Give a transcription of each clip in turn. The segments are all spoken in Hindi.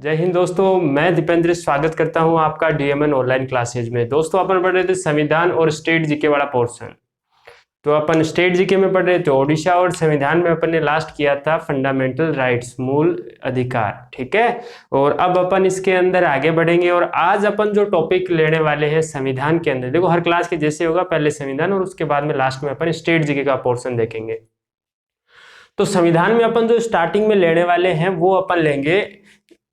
जय हिंद दोस्तों, मैं दीपेंद्र स्वागत करता हूं आपका डीएमएन ऑनलाइन क्लासेज में। दोस्तों अपन पढ़ रहे थे संविधान और स्टेट जीके वाला पोर्शन। तो अपन स्टेट जीके में पढ़ रहे थे ओडिशा, और संविधान में अपन ने लास्ट किया था फंडामेंटल राइट्स, मूल अधिकार। ठीक है, और अब अपन इसके अंदर आगे बढ़ेंगे। और आज अपन जो टॉपिक लेने वाले हैं संविधान के अंदर, देखो हर क्लास के जैसे होगा, पहले संविधान और उसके बाद में लास्ट में अपन स्टेट जीके का पोर्शन देखेंगे। तो संविधान में अपन जो स्टार्टिंग में लेने वाले हैं वो अपन लेंगे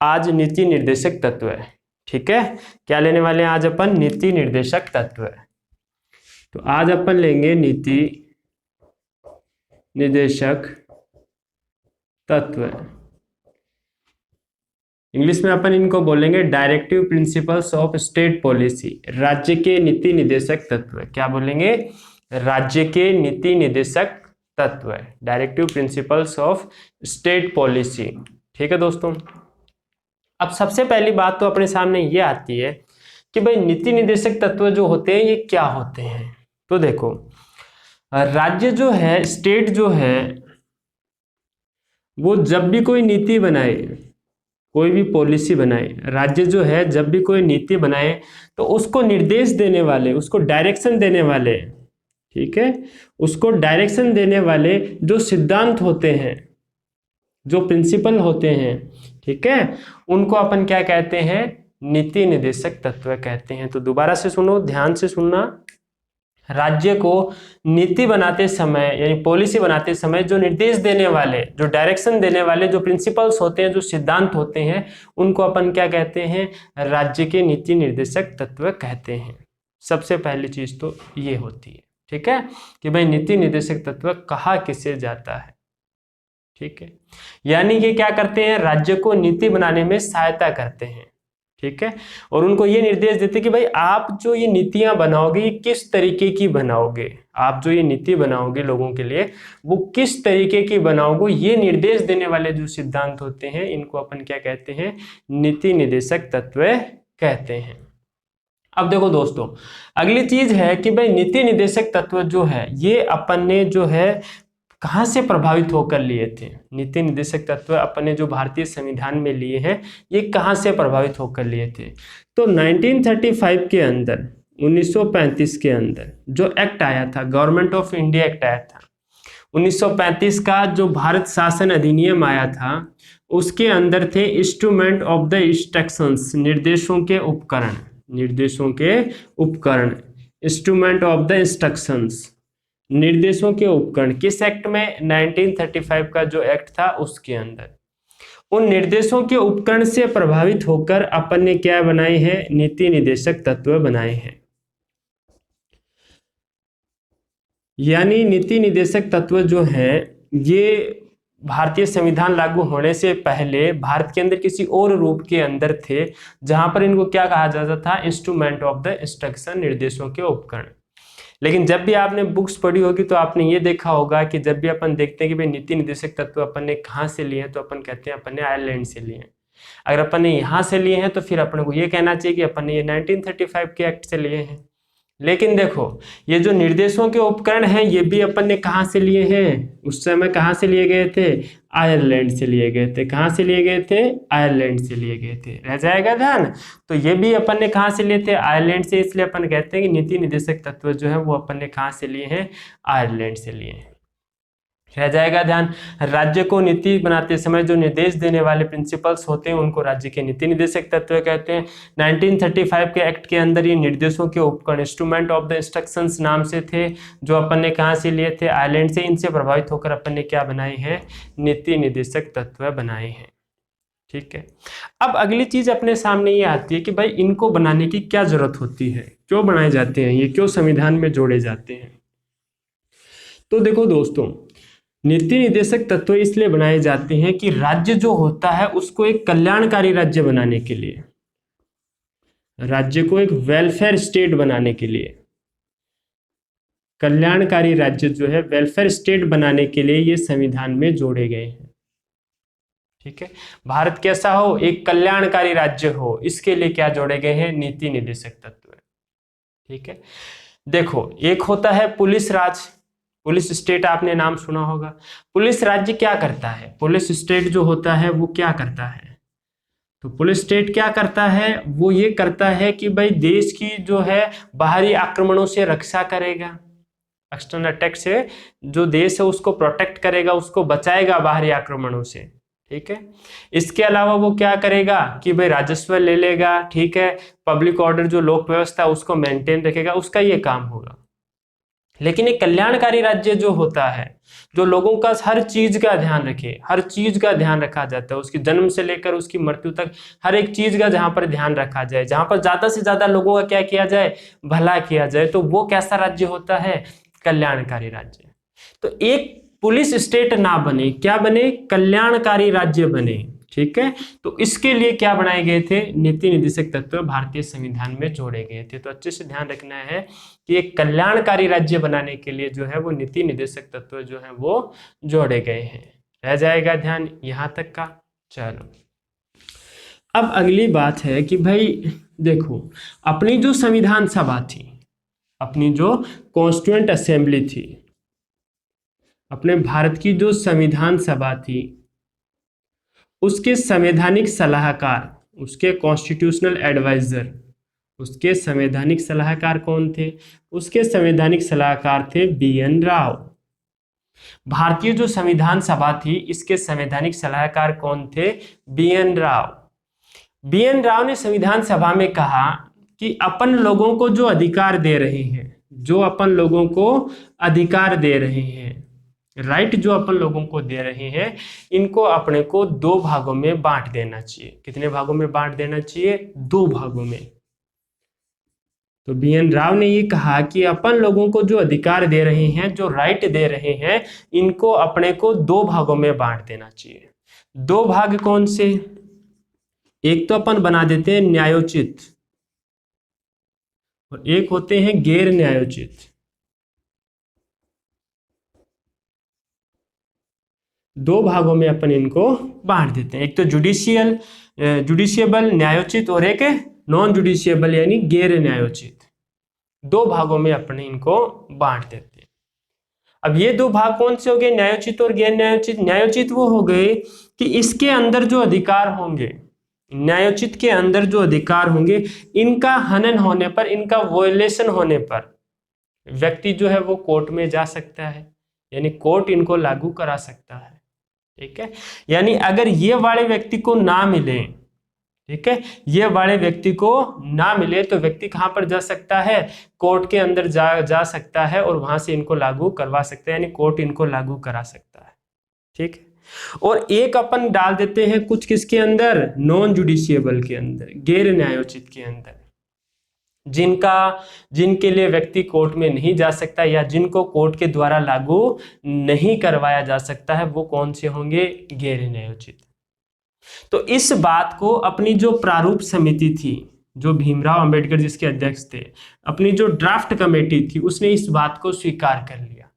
आज नीति निर्देशक तत्व है। ठीक है, क्या लेने वाले हैं आज अपन? नीति निर्देशक तत्व। तो आज अपन लेंगे नीति निर्देशक तत्व। इंग्लिश में अपन इनको बोलेंगे directive principles of state policy, राज्य के नीति निर्देशक तत्व। क्या बोलेंगे? राज्य के नीति निर्देशक तत्व, directive principles of state policy. ठीक है दोस्तों, अब सबसे पहली बात तो अपने सामने ये आती है कि भाई नीति निर्देशक तत्व जो होते हैं ये क्या होते हैं। तो देखो, राज्य जो है, स्टेट जो है, वो जब भी कोई नीति बनाए, कोई भी पॉलिसी बनाए, राज्य जो है जब भी कोई नीति बनाए तो उसको निर्देश देने वाले, उसको डायरेक्शन देने वाले, ठीक है, उसको डायरेक्शन देने वाले जो सिद्धांत होते हैं, जो प्रिंसिपल होते हैं, ठीक है, उनको अपन क्या कहते हैं? नीति निर्देशक तत्व कहते हैं। तो दोबारा से सुनो, ध्यान से सुनना। राज्य को नीति बनाते समय यानी पॉलिसी बनाते समय जो निर्देश देने वाले, जो डायरेक्शन देने वाले, जो प्रिंसिपल्स होते हैं, जो सिद्धांत होते हैं, उनको अपन क्या कहते हैं? राज्य के नीति निर्देशक तत्व कहते हैं। सबसे पहली चीज तो ये होती है, ठीक है, कि भाई नीति निर्देशक तत्व कहा किसे जाता है। ठीक है, यानी ये क्या करते हैं? राज्य को नीति बनाने में सहायता करते हैं। ठीक है, और उनको ये निर्देश देते हैं कि भाई आप जो ये नीतियां बनाओगे ये किस तरीके की बनाओगे, आप जो ये नीति बनाओगे लोगों के लिए वो किस तरीके की बनाओगे, ये निर्देश देने वाले जो सिद्धांत होते हैं इनको अपन क्या कहते हैं? नीति निर्देशक तत्व कहते हैं। अब देखो दोस्तों, अगली चीज है कि भाई नीति निर्देशक तत्व जो है ये अपन ने जो है कहाँ से प्रभावित होकर लिए थे? नीति निर्देशक तत्व अपन ने जो भारतीय संविधान में लिए हैं ये कहाँ से प्रभावित होकर लिए थे? तो 1935 के अंदर, 1935 के अंदर जो एक्ट आया था, गवर्नमेंट ऑफ इंडिया एक्ट आया था, 1935 का जो भारत शासन अधिनियम आया था, उसके अंदर थे इंस्ट्रूमेंट ऑफ द इंस्ट्रक्शंस, निर्देशों के उपकरण, निर्देशों के उपकरण, इंस्ट्रूमेंट ऑफ द इंस्ट्रक्शंस, निर्देशों के उपकरण। किस एक्ट में? 1935 का जो एक्ट था उसके अंदर। उन निर्देशों के उपकरण से प्रभावित होकर अपन ने क्या बनाए हैं? नीति निर्देशक तत्व बनाए हैं। यानी नीति निर्देशक तत्व जो है ये भारतीय संविधान लागू होने से पहले भारत के अंदर किसी और रूप के अंदर थे, जहां पर इनको क्या कहा जाता था? इंस्ट्रूमेंट ऑफ द इंस्ट्रक्शन, निर्देशों के उपकरण। लेकिन जब भी आपने बुक्स पढ़ी होगी तो आपने ये देखा होगा कि जब भी अपन देखते हैं कि भाई नीति निर्देशक तत्व अपन ने कहाँ से लिए हैं, तो अपन कहते हैं अपन ने आयरलैंड से लिए हैं। अगर अपन ने यहाँ से लिए हैं तो फिर अपन को ये कहना चाहिए कि अपन ने ये 1935 के एक्ट से लिए हैं। लेकिन देखो, ये जो निर्देशों के उपकरण हैं ये भी अपन ने कहाँ से लिए हैं? उस समय कहाँ से लिए गए थे? आयरलैंड से लिए गए थे। कहाँ से लिए गए थे? आयरलैंड से लिए गए थे। रह जाएगा ध्यान। तो ये भी अपन ने कहाँ से लिए थे? आयरलैंड से। इसलिए अपन कहते हैं कि नीति निर्देशक तत्व जो है वो अपन ने कहाँ से लिए हैं? आयरलैंड से लिए हैं। रह जाएगा ध्यान। राज्य को नीति बनाते समय जो निर्देश देने वाले प्रिंसिपल्स होते हैं उनको राज्य के नीति निर्देशक तत्व कहते हैं। 1935 के एक्ट के अंदर ये निर्देशों के उपकरण इंस्ट्रूमेंट ऑफ द इंस्ट्रक्शंस नाम से थे, जो अपन ने कहाँ से लिए थे? आयरलैंड से। इनसे प्रभावित होकर अपन ने क्या बनाए हैं? नीति निर्देशक तत्व बनाए हैं। ठीक है, अब अगली चीज अपने सामने ये आती है कि भाई इनको बनाने की क्या जरूरत होती है, क्यों बनाए जाते हैं, ये क्यों संविधान में जोड़े जाते हैं? तो देखो दोस्तों, नीति निर्देशक तत्व इसलिए बनाए जाते हैं कि राज्य जो होता है उसको एक कल्याणकारी राज्य बनाने के लिए, राज्य को एक वेलफेयर स्टेट बनाने के लिए, कल्याणकारी राज्य जो है वेलफेयर स्टेट बनाने के लिए ये संविधान में जोड़े गए हैं। ठीक है, भारत कैसा हो? एक कल्याणकारी राज्य हो, इसके लिए क्या जोड़े गए हैं? नीति निर्देशक तत्व। ठीक है, देखो एक होता है पुलिस राज, पुलिस स्टेट आपने नाम सुना होगा। पुलिस राज्य क्या करता है? पुलिस स्टेट जो होता है वो क्या करता है? तो पुलिस स्टेट क्या करता है, वो ये करता है कि भाई देश की जो है बाहरी आक्रमणों से रक्षा करेगा, एक्सटर्नल अटैक से जो देश है उसको प्रोटेक्ट करेगा, उसको बचाएगा बाहरी आक्रमणों से। ठीक है, इसके अलावा वो क्या करेगा कि भाई राजस्व ले लेगा, ठीक है, पब्लिक ऑर्डर जो लोक व्यवस्था उसको मेंटेन रखेगा, उसका ये काम होगा। लेकिन एक कल्याणकारी राज्य जो होता है, जो लोगों का हर चीज का ध्यान रखे, हर चीज का ध्यान रखा जाता है, उसकी जन्म से लेकर उसकी मृत्यु तक हर एक चीज का जहां पर ध्यान रखा जाए, जहां पर ज्यादा से ज्यादा लोगों का क्या किया जाए, भला किया जाए, तो वो कैसा राज्य होता है, कल्याणकारी राज्य। तो एक पुलिस स्टेट ना बने, क्या बने, कल्याणकारी राज्य बने। ठीक है, तो इसके लिए क्या बनाए गए थे, नीति निर्देशक तत्व भारतीय संविधान में जोड़े गए थे। तो अच्छे से ध्यान रखना है कि एक कल्याणकारी राज्य बनाने के लिए जो है वो नीति निर्देशक तत्व जो है वो जोड़े गए हैं। रह जाएगा ध्यान यहां तक का। चलो अब अगली बात है कि भाई देखो, अपनी जो संविधान सभा थी, अपनी जो कॉन्स्टिट्यूएंट असेंबली थी, अपने भारत की जो संविधान सभा थी, उसके संवैधानिक सलाहकार, उसके कॉन्स्टिट्यूशनल एडवाइजर, उसके संवैधानिक सलाहकार कौन थे, उसके संवैधानिक सलाहकार थे बी.एन. राव। भारतीय जो संविधान सभा थी इसके संवैधानिक सलाहकार कौन थे, बी.एन. राव। बी.एन. राव ने संविधान सभा में कहा कि अपन लोगों को जो अधिकार दे रहे हैं, जो अपन लोगों को अधिकार दे रहे हैं, राइट जो अपन लोगों को दे रहे हैं, इनको अपने को 2 भागों में बांट देना चाहिए। कितने भागों में बांट देना चाहिए, 2 भागों में। तो बी.एन. राव ने ये कहा कि अपन लोगों को जो अधिकार दे रहे हैं, जो राइट दे रहे हैं, इनको अपने को 2 भागों में बांट देना चाहिए। 2 भाग कौन से, एक तो अपन बना देते हैं न्यायोचित और एक होते हैं गैर न्यायोचित। 2 भागों में अपन इनको बांट देते हैं, एक तो जुडिशियबल न्यायोचित और एक नॉन जुडिशियबल यानी गैर न्यायोचित। 2 भागों में अपन इनको बांट देते हैं। अब ये 2 भाग कौन से हो गए, न्यायोचित और गैर न्यायोचित। न्यायोचित वो हो गए कि इसके अंदर जो अधिकार होंगे, न्यायोचित के अंदर जो अधिकार होंगे, इनका हनन होने पर, इनका वॉयलेशन होने पर व्यक्ति जो है वो कोर्ट में जा सकता है, यानी कोर्ट इनको लागू करा सकता है। ठीक है, यानी अगर ये वाले व्यक्ति को ना मिले, ठीक है, ये वाले व्यक्ति को ना मिले तो व्यक्ति कहां पर जा सकता है, कोर्ट के अंदर जा सकता है और वहां से इनको लागू करवा सकता है, यानी कोर्ट इनको लागू करा सकता है। ठीक है, और एक अपन डाल देते हैं कुछ किसके अंदर, नॉन जुडिशियबल के अंदर, गैर न्यायोचित के अंदर, जिनके लिए व्यक्ति कोर्ट में नहीं जा सकता या जिनको कोर्ट के द्वारा लागू नहीं करवाया जा सकता है, वो कौन से होंगे, गैर न्यायोचित। तो इस बात को अपनी जो प्रारूप समिति थी, जो भीमराव अंबेडकर जिसके अध्यक्ष थे, अपनी जो ड्राफ्ट कमेटी थी, उसने इस बात को स्वीकार कर लिया।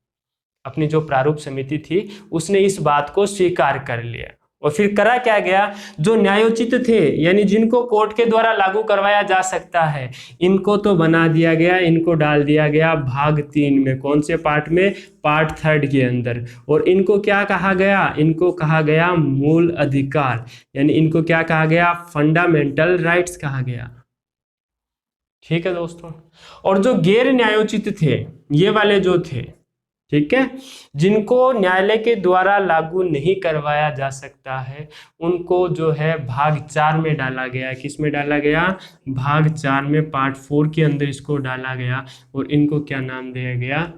अपनी जो प्रारूप समिति थी उसने इस बात को स्वीकार कर लिया और फिर करा क्या गया, जो न्यायोचित थे यानी जिनको कोर्ट के द्वारा लागू करवाया जा सकता है, इनको तो बना दिया गया, इनको डाल दिया गया भाग 3 में। कौन से पार्ट में, पार्ट 3 के अंदर। और इनको क्या कहा गया, इनको कहा गया मूल अधिकार, यानी इनको क्या कहा गया, फंडामेंटल राइट्स कहा गया। ठीक है दोस्तों, और जो गैर न्यायोचित थे, ये वाले जो थे, ठीक है, जिनको न्यायालय के द्वारा लागू नहीं करवाया जा सकता है, उनको जो है भाग 4 में डाला गया। किस में डाला गया, भाग 4 में, पार्ट 4 के अंदर इसको डाला गया और इनको क्या नाम दिया गया,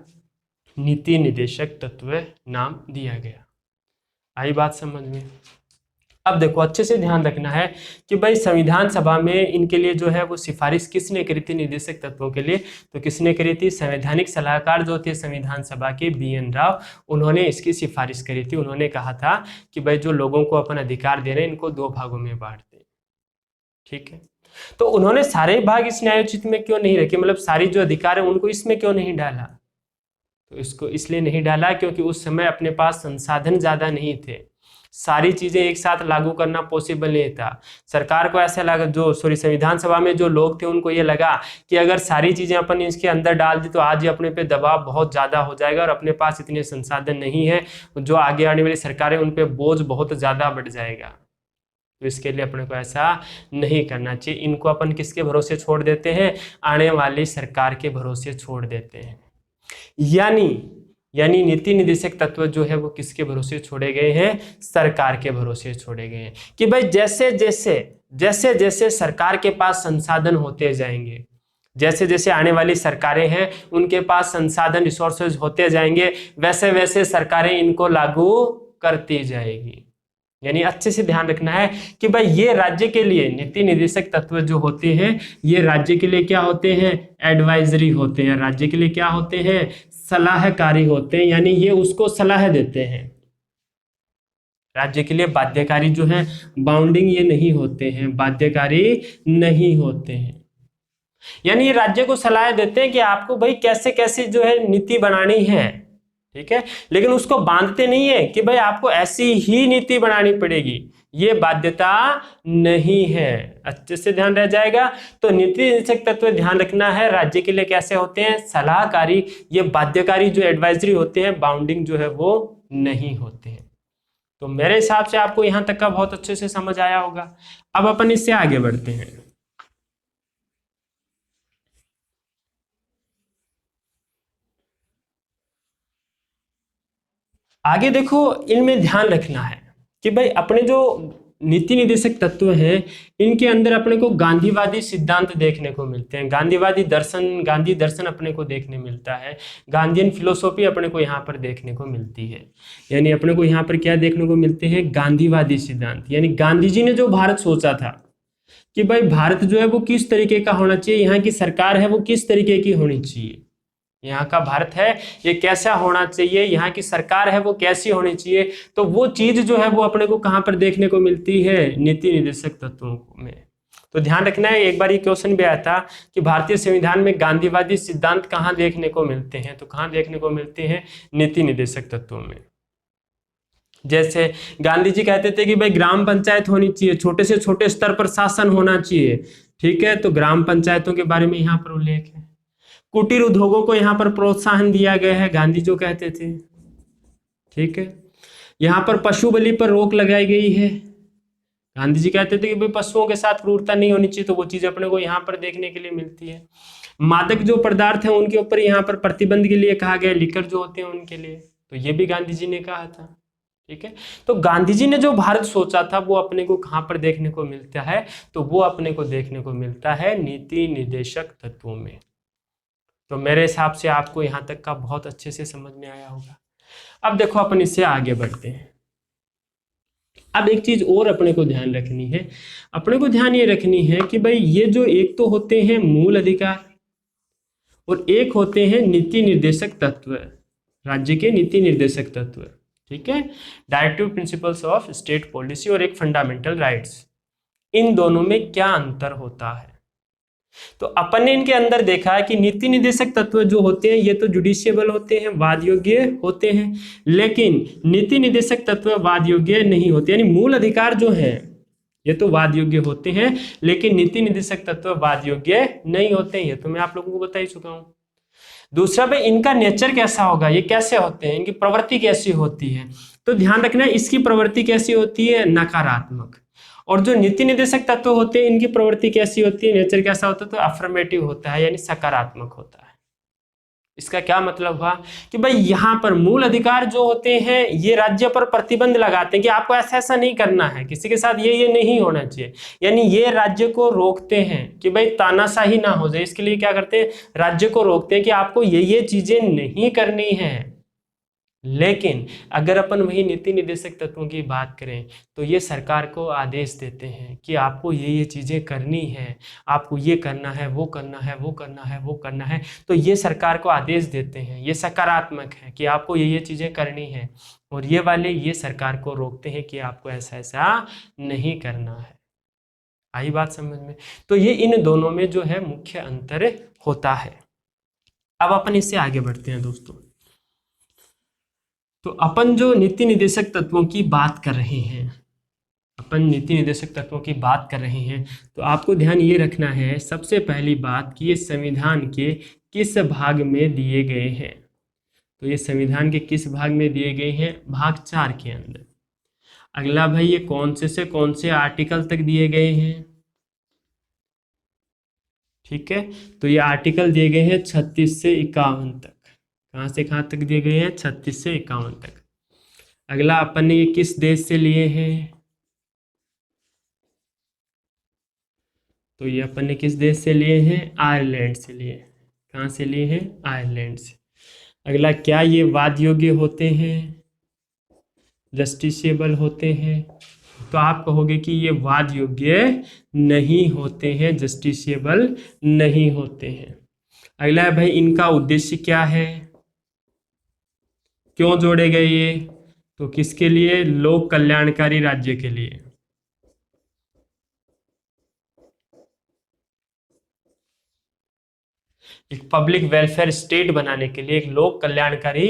नीति निर्देशक तत्व नाम दिया गया। आई बात समझ में। अब देखो अच्छे से ध्यान रखना है कि भाई संविधान सभा में इनके लिए जो है वो सिफारिश किसने करी थी निर्देशक तत्वों के लिए, तो किसने करी थी, संवैधानिक सलाहकार जो थे संविधान सभा के बी.एन. राव, उन्होंने इसकी सिफारिश करी थी। उन्होंने कहा था कि भाई जो लोगों को अपन अधिकार दे रहे हैं इनको 2 भागों में बांट दें। ठीक है, तो उन्होंने सारे भाग इस न्यायोचित में क्यों नहीं रखे, मतलब सारी जो अधिकार है उनको इसमें क्यों नहीं डाला, तो इसको इसलिए नहीं डाला क्योंकि उस समय अपने पास संसाधन ज्यादा नहीं थे, सारी चीजें एक साथ लागू करना पॉसिबल नहीं था। सरकार को ऐसा लगा, संविधान सभा में जो लोग थे उनको ये लगा कि अगर सारी चीजें अपन इसके अंदर डाल दी तो आज ही अपने पे दबाव बहुत ज्यादा हो जाएगा और अपने पास इतने संसाधन नहीं है, जो आगे आने वाली सरकारें उन पे बोझ बहुत ज्यादा बढ़ जाएगा। तो इसके लिए अपने को ऐसा नहीं करना चाहिए। इनको अपन किसके भरोसे छोड़ देते हैं? आने वाली सरकार के भरोसे छोड़ देते हैं। यानी नीति निर्देशक तत्व जो है वो किसके भरोसे छोड़े गए हैं? सरकार के भरोसे छोड़े गए हैं। कि भाई जैसे जैसे सरकार के पास संसाधन होते जाएंगे, जैसे जैसे आने वाली सरकारें हैं उनके पास संसाधन रिसोर्सेज होते जाएंगे, वैसे वैसे सरकारें इनको लागू करती जाएगी। यानी अच्छे से ध्यान रखना है कि भाई ये राज्य के लिए नीति निर्देशक तत्व जो होते हैं ये राज्य के लिए क्या होते हैं? एडवाइजरी होते हैं। राज्य के लिए क्या होते हैं? सलाहकारी होते हैं। यानी ये उसको सलाह देते हैं। राज्य के लिए बाध्यकारी जो है, बाउंडिंग ये नहीं होते हैं, बाध्यकारी नहीं होते हैं। यानी ये राज्य को सलाह देते हैं कि आपको भाई कैसे कैसे जो है नीति बनानी है, ठीक है, लेकिन उसको बांधते नहीं है कि भाई आपको ऐसी ही नीति बनानी पड़ेगी, ये बाध्यता नहीं है। अच्छे से ध्यान रह जाएगा। तो नीति निर्देशक तत्व ध्यान रखना है राज्य के लिए कैसे होते हैं? सलाहकारी। ये बाध्यकारी जो एडवाइजरी होते हैं, बाउंडिंग जो है वो नहीं होते हैं। तो मेरे हिसाब से आपको यहां तक का बहुत अच्छे से समझ आया होगा। अब अपन इससे आगे बढ़ते हैं। आगे देखो, इनमें ध्यान रखना है कि भाई अपने जो नीति निर्देशक तत्व हैं इनके अंदर अपने को गांधीवादी सिद्धांत देखने को मिलते हैं। गांधी दर्शन अपने को देखने मिलता है। गांधीयन फिलोसॉफी अपने को यहाँ पर देखने को मिलती है। यानी अपने को यहाँ पर क्या देखने को मिलते हैं? गांधीवादी सिद्धांत। यानी गांधी जी ने जो भारत सोचा था कि भाई भारत जो है वो किस तरीके का होना चाहिए, यहाँ की सरकार है वो किस तरीके की होनी चाहिए, यहाँ का भारत है ये कैसा होना चाहिए, यहाँ की सरकार है वो कैसी होनी चाहिए, तो वो चीज जो है वो अपने को कहाँ पर देखने को मिलती है? नीति निर्देशक तत्वों में। तो ध्यान रखना है, एक बार ये क्वेश्चन भी आया था कि भारतीय संविधान में गांधीवादी सिद्धांत कहाँ देखने को मिलते हैं? तो कहाँ देखने को मिलते हैं? नीति निर्देशक तत्वों में। जैसे गांधी जी कहते थे कि भाई ग्राम पंचायत होनी चाहिए, छोटे से छोटे स्तर पर शासन होना चाहिए, ठीक है, तो ग्राम पंचायतों के बारे में यहाँ पर उल्लेख है। कुटीर उद्योगों को यहाँ पर प्रोत्साहन दिया गया है, गांधी जो कहते थे, ठीक है। यहाँ पर पशु बलि पर रोक लगाई गई है। गांधी जी कहते थे कि भाई पशुओं के साथ क्रूरता नहीं होनी चाहिए, तो वो चीज अपने को यहाँ पर देखने के लिए मिलती है। मादक जो पदार्थ है उनके ऊपर यहाँ पर प्रतिबंध के लिए कहा गया, लिकर जो होते हैं उनके लिए, तो ये भी गांधी जी ने कहा था, ठीक है। तो गांधी जी ने जो भारत सोचा था वो अपने को कहाँ पर देखने को मिलता है? तो वो अपने को देखने को मिलता है नीति निर्देशक तत्वों में। तो मेरे हिसाब से आपको यहाँ तक का बहुत अच्छे से समझ में आया होगा। अब देखो अपन इससे आगे बढ़ते हैं। अब एक चीज और अपने को ध्यान रखनी है, अपने को ध्यान ये रखनी है कि भाई ये जो एक तो होते हैं मूल अधिकार और एक होते हैं नीति निर्देशक तत्व, राज्य के नीति निर्देशक तत्व, ठीक है, directive principles of state policy और एक फंडामेंटल राइट्स। इन दोनों में क्या अंतर होता है? तो अपन ने इनके अंदर देखा है कि नीति निर्देशक तत्व जो होते हैं ये तो जुडिशियबल होते हैं, वाद योग्य होते हैं, लेकिन नीति निर्देशक तत्व वाद योग्य नहीं होते। यानी मूल अधिकार जो है ये तो वाद योग्य होते हैं, लेकिन नीति निर्देशक तत्व वाद योग्य नहीं होते हैं। ये तो मैं आप लोगों को बता ही चुका हूं। दूसरा भाई इनका नेचर कैसा होगा, ये कैसे होते हैं, इनकी प्रवृत्ति कैसी होती है? तो ध्यान रखना है, इसकी प्रवृत्ति कैसी होती है? नकारात्मक। और जो नीति निर्देशक तत्व होते हैं इनकी प्रवृत्ति कैसी होती है, नेचर कैसा होता है? तो अफर्मेटिव होता है, यानी सकारात्मक होता है। इसका क्या मतलब हुआ कि भाई यहाँ पर मूल अधिकार जो होते हैं ये राज्य पर प्रतिबंध लगाते हैं कि आपको ऐसा ऐसा नहीं करना है, किसी के साथ ये नहीं होना चाहिए। यानी ये राज्य को रोकते हैं कि भाई तानाशाही ना हो जाए, इसके लिए क्या करते हैं? राज्य को रोकते हैं कि आपको ये चीजें नहीं करनी है। लेकिन अगर अपन वही नीति निर्देशक तत्वों की बात करें तो ये सरकार को आदेश देते हैं कि आपको ये चीजें करनी है, आपको ये करना है, वो करना है, वो करना है, वो करना है। तो ये सरकार को आदेश देते हैं, ये सकारात्मक है कि आपको ये चीजें करनी है, और ये वाले ये सरकार को रोकते हैं कि आपको ऐसा ऐसा नहीं करना है। आई बात समझ में? तो ये इन दोनों में जो है मुख्य अंतर होता है। अब अपन इससे आगे बढ़ते हैं दोस्तों। तो अपन जो नीति निर्देशक तत्वों की बात कर रहे हैं, तो आपको ध्यान ये रखना है सबसे पहली बात कि ये संविधान के किस भाग में दिए गए हैं। तो ये संविधान के किस भाग में दिए गए हैं? भाग 4 के अंदर। अगला भाई ये कौन से आर्टिकल तक दिए गए हैं, ठीक है। तो ये आर्टिकल दिए गए हैं 36 से 51 तक। कहाँ से कहाँ तक दिए गए हैं, 36 से 51 तक। अगला अपन ने ये किस देश से लिए हैं, तो ये अपन ने किस देश से लिए हैं, आयरलैंड से लिए। कहाँ से लिए हैं, आयरलैंड से। अगला, क्या ये वाद योग्य होते हैं, जस्टिसेबल होते हैं, तो आप कहोगे कि ये वाद योग्य नहीं होते हैं, जस्टिसेबल नहीं होते हैं। अगला है भाई, इनका उद्देश्य क्या है, क्यों जोड़े गए ये, तो किसके लिए, लोक कल्याणकारी राज्य के लिए। एक पब्लिक वेलफेयर स्टेट बनाने के लिए, एक लोक कल्याणकारी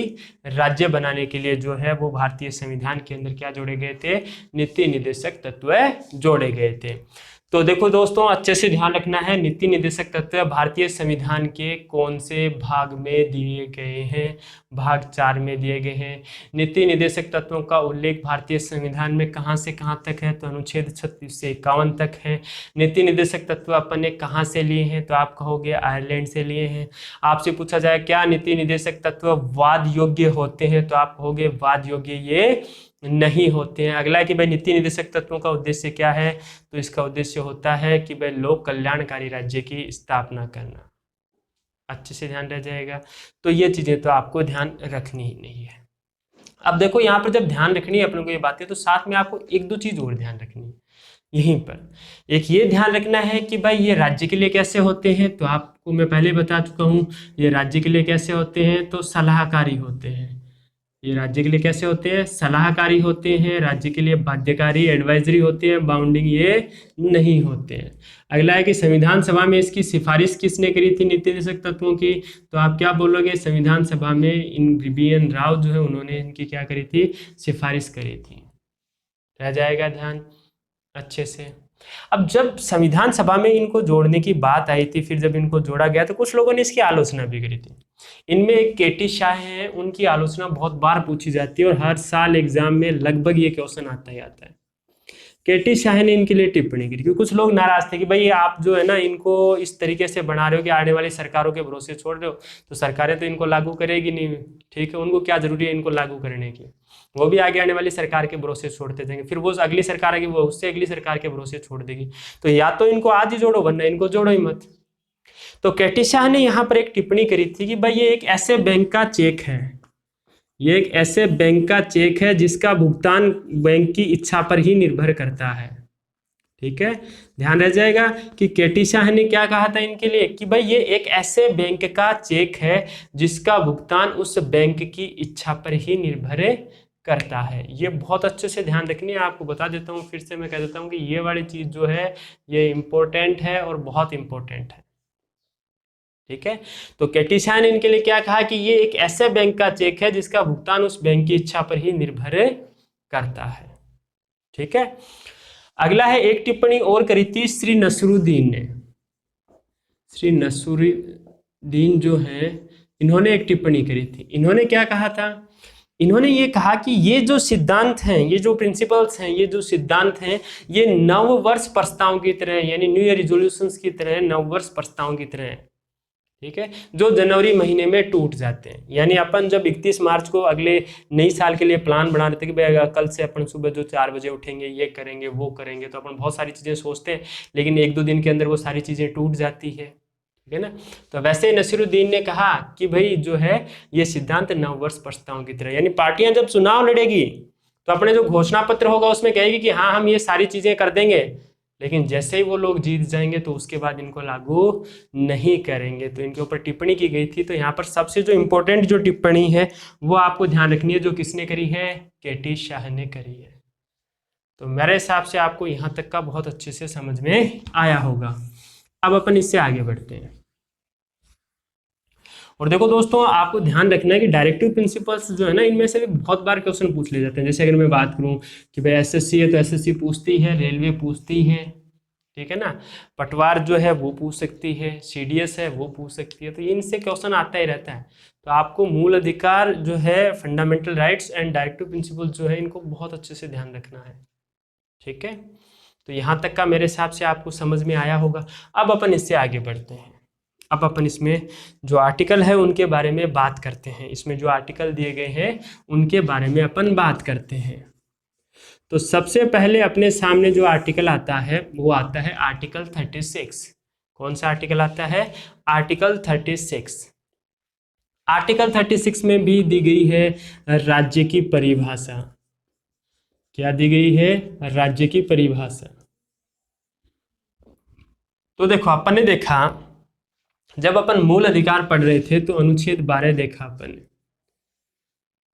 राज्य बनाने के लिए जो है वो भारतीय संविधान के अंदर क्या जोड़े गए थे, नीति निर्देशक तत्व जोड़े गए थे। तो देखो दोस्तों, अच्छे से ध्यान रखना है, नीति निर्देशक तत्व भारतीय संविधान के कौन से भाग में दिए गए हैं, भाग 4 में दिए गए हैं। नीति निर्देशक तत्वों का उल्लेख भारतीय संविधान में कहां से कहां तक है, तो अनुच्छेद 36 से 51 तक है। नीति निर्देशक तत्व अपन ने कहां से लिए हैं, तो आप कहोगे आयरलैंड से लिए हैं। आपसे पूछा जाए क्या नीति निर्देशक तत्व वाद योग्य होते हैं, तो आप कहोगे वाद योग्य ये नहीं होते हैं। अगला कि भाई नीति निर्देशक तत्वों का उद्देश्य क्या है, तो इसका उद्देश्य होता है कि भाई लोक कल्याणकारी राज्य की स्थापना करना। अच्छे से ध्यान रह जाएगा। तो ये चीजें तो आपको ध्यान रखनी ही नहीं है। अब देखो यहाँ पर जब ध्यान रखनी है अपने को ये बातें, तो साथ में आपको एक दो चीज और ध्यान रखनी है यहीं पर। एक ये ध्यान रखना है कि भाई ये राज्य के लिए कैसे होते हैं, तो आपको मैं पहले बता चुका हूँ ये राज्य के लिए कैसे होते हैं, तो सलाहकारी होते हैं। ये राज्य के लिए कैसे होते हैं, सलाहकारी होते हैं। राज्य के लिए बाध्यकारी, एडवाइजरी होते हैं, बाउंडिंग ये नहीं होते हैं। अगला है कि संविधान सभा में इसकी सिफारिश किसने करी थी नीति निर्देशक तत्वों की, तो आप क्या बोलोगे, संविधान सभा में इन BN राव जो है उन्होंने इनकी क्या करी थी, सिफारिश करी थी। रह जाएगा ध्यान अच्छे से। अब जब संविधान सभा में इनको जोड़ने की बात आई थी, फिर जब इनको जोड़ा गया तो कुछ लोगों ने इसकी आलोचना भी करी थी। इनमें एक KT शाह हैं, उनकी आलोचना बहुत बार पूछी जाती है और हर साल एग्जाम में लगभग ये क्वेश्चन आता ही आता है। KT शाह ने इनके लिए टिप्पणी की, क्योंकि कुछ लोग नाराज थे कि भाई आप जो है ना इनको इस तरीके से बना रहे हो कि आने वाली सरकारों के भरोसे छोड़ रहे हो, तो सरकारें तो इनको लागू करेगी नहीं, ठीक है, उनको क्या जरूरी है इनको लागू करने की, वो भी आगे आने वाली सरकार के भरोसे छोड़ते जाएंगे, फिर वो अगली सरकार आएगी वो उससे अगली सरकार के भरोसे छोड़ देगी, तो या तो इनको आज ही जोड़ो वरना इनको जोड़ो ही मत। तो KT शाह ने यहाँ पर एक टिप्पणी करी थी कि भाई ये एक ऐसे बैंक का चेक है, ये एक ऐसे बैंक का चेक है जिसका भुगतान बैंक की इच्छा पर ही निर्भर करता है। ठीक है, ध्यान रह जाएगा कि KT शाह ने क्या कहा था इनके लिए कि भाई ये एक ऐसे बैंक का चेक है जिसका भुगतान उस बैंक की इच्छा पर ही निर्भर करता है। ये बहुत अच्छे से ध्यान रखनी है, आपको बता देता हूँ, फिर से मैं कह देता हूँ कि ये वाली चीज जो है ये इंपॉर्टेंट है और बहुत इंपॉर्टेंट है। ठीक है, तो KT शाह ने इनके लिए क्या कहा कि ये एक ऐसे बैंक का चेक है जिसका भुगतान उस बैंक की इच्छा पर ही निर्भर करता है। ठीक है, अगला है एक टिप्पणी और करी थी श्री नसरुद्दीन ने। श्री नसरुद्दीन जो है इन्होंने एक टिप्पणी करी थी। इन्होंने क्या कहा था, इन्होंने ये कहा कि ये जो सिद्धांत हैं, ये जो प्रिंसिपल्स हैं, ये जो सिद्धांत हैं, ये नववर्ष प्रस्ताव की तरह, यानी न्यू ईयर रिजोल्यूशंस की तरह, नववर्ष प्रस्ताव की तरह है। ठीक है, जो जनवरी महीने में टूट जाते हैं। यानी अपन जब 31 मार्च को अगले नई साल के लिए प्लान बना रहे थे कि भाई कल से अपन सुबह जो 4 बजे उठेंगे, ये करेंगे वो करेंगे, तो अपन बहुत सारी चीजें सोचते हैं, लेकिन 1-2 दिन के अंदर वो सारी चीजें टूट जाती है। ठीक है ना, तो वैसे नसीरुद्दीन ने कहा कि भाई जो है ये सिद्धांत नववर्ष प्रस्ताव की तरह, यानी पार्टियां जब चुनाव लड़ेगी तो अपने जो घोषणा पत्र होगा उसमें कहेगी कि हाँ हम ये सारी चीजें कर देंगे, लेकिन जैसे ही वो लोग जीत जाएंगे तो उसके बाद इनको लागू नहीं करेंगे। तो इनके ऊपर टिप्पणी की गई थी। तो यहाँ पर सबसे जो इम्पोर्टेंट जो टिप्पणी है वो आपको ध्यान रखनी है, जो किसने करी है, KT शाह ने करी है। तो मेरे हिसाब से आपको यहाँ तक का बहुत अच्छे से समझ में आया होगा। अब अपन इससे आगे बढ़ते हैं। और देखो दोस्तों, आपको ध्यान रखना है कि डायरेक्टिव प्रिंसिपल्स जो है ना, इनमें से भी बहुत बार क्वेश्चन पूछ ले जाते हैं। जैसे अगर मैं बात करूं कि भाई SSC है तो SSC पूछती है, रेलवे पूछती है, ठीक है ना। पटवार जो है वो पूछ सकती है, सीडीएस है वो पूछ सकती है, तो इनसे क्वेश्चन आता ही रहता है। तो आपको मूल अधिकार जो है, fundamental rights and directive principle जो है, इनको बहुत अच्छे से ध्यान रखना है। ठीक है, तो यहाँ तक का मेरे हिसाब से आपको समझ में आया होगा। अब अपन इससे आगे बढ़ते हैं। अब अपन इसमें जो आर्टिकल है उनके बारे में बात करते हैं। इसमें जो आर्टिकल दिए गए हैं उनके बारे में अपन बात करते हैं। तो सबसे पहले अपने सामने जो आर्टिकल आता है वो आता है आर्टिकल 36। कौन सा आर्टिकल आता है? आर्टिकल 36। आर्टिकल 36 में भी दी गई है राज्य की परिभाषा। क्या दी गई है? राज्य की परिभाषा। तो देखो, अपन ने देखा, जब अपन मूल अधिकार पढ़ रहे थे तो अनुच्छेद 12 देखा अपन ने,